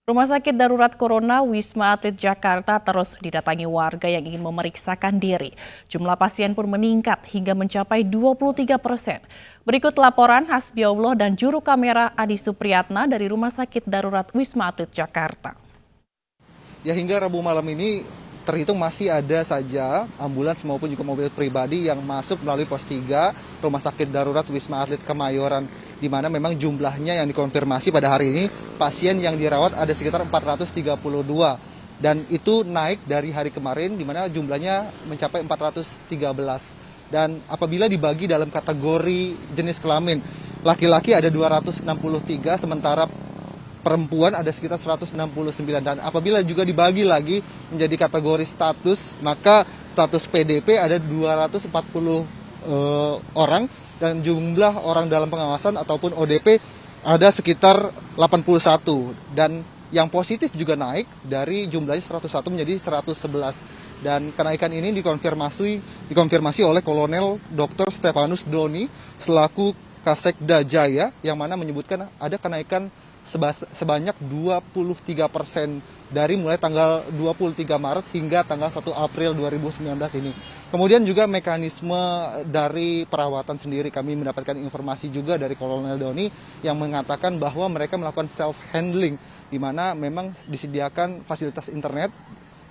Rumah sakit darurat Corona Wisma Atlet Jakarta terus didatangi warga yang ingin memeriksakan diri. Jumlah pasien pun meningkat hingga mencapai 23%. Berikut laporan Hasbiullah dan juru kamera Adi Supriyatna dari Rumah Sakit Darurat Wisma Atlet Jakarta. Ya, hingga Rabu malam ini terhitung masih ada saja ambulans maupun juga mobil pribadi yang masuk melalui pos 3 Rumah Sakit Darurat Wisma Atlet Kemayoran, di mana memang jumlahnya yang dikonfirmasi pada hari ini pasien yang dirawat ada sekitar 432 dan itu naik dari hari kemarin di mana jumlahnya mencapai 413. Dan apabila dibagi dalam kategori jenis kelamin, laki-laki ada 263 sementara perempuan ada sekitar 169, dan apabila juga dibagi lagi menjadi kategori status, maka status PDP ada 240 orang dan jumlah orang dalam pengawasan ataupun ODP ada sekitar 81, dan yang positif juga naik dari jumlahnya 101 menjadi 111, dan kenaikan ini dikonfirmasi oleh Kolonel Dr. Stefanus Doni selaku Kasekda Jaya, yang mana menyebutkan ada kenaikan sebanyak 23% dari mulai tanggal 23 Maret hingga tanggal 1 April 2019 ini. Kemudian juga mekanisme dari perawatan sendiri, kami mendapatkan informasi juga dari Kolonel Doni yang mengatakan bahwa mereka melakukan self-handling, di mana memang disediakan fasilitas internet,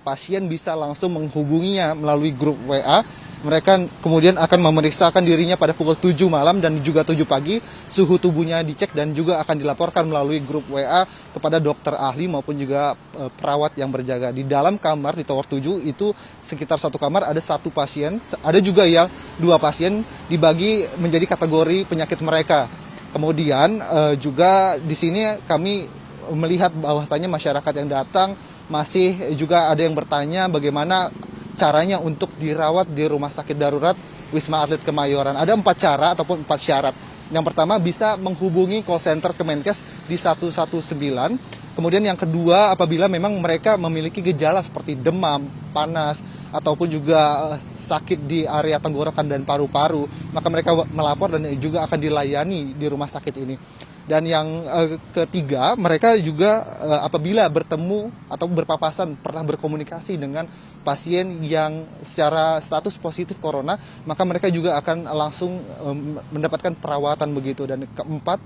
pasien bisa langsung menghubunginya melalui grup WA. Mereka kemudian akan memeriksakan dirinya pada pukul 7 malam dan juga 7 pagi, suhu tubuhnya dicek dan juga akan dilaporkan melalui grup WA kepada dokter ahli maupun juga perawat yang berjaga. Di dalam kamar di Tower 7 itu sekitar satu kamar ada satu pasien, ada juga yang 2 pasien dibagi menjadi kategori penyakit mereka. Kemudian juga di sini kami melihat bahwasanya masyarakat yang datang masih juga ada yang bertanya bagaimana caranya untuk dirawat di Rumah Sakit Darurat Wisma Atlet Kemayoran. Ada 4 cara ataupun 4 syarat. Yang pertama, bisa menghubungi call center Kemenkes di 119. Kemudian yang kedua, apabila memang mereka memiliki gejala seperti demam, panas, ataupun juga sakit di area tenggorokan dan paru-paru, maka mereka melapor dan juga akan dilayani di rumah sakit ini. Dan yang ketiga, mereka juga apabila bertemu atau berpapasan pernah berkomunikasi dengan pasien yang secara status positif corona, maka mereka juga akan langsung mendapatkan perawatan begitu. Dan keempat,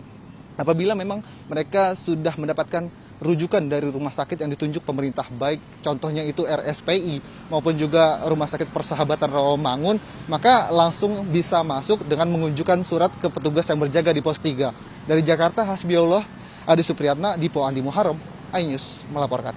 apabila memang mereka sudah mendapatkan rujukan dari rumah sakit yang ditunjuk pemerintah, baik contohnya itu RSPI maupun juga Rumah Sakit Persahabatan Rawamangun, maka langsung bisa masuk dengan menunjukkan surat ke petugas yang berjaga di pos 3. Dari Jakarta, Hasbiullah, Adi Supriyatna, Dipo Andi Muharram, iNews melaporkan.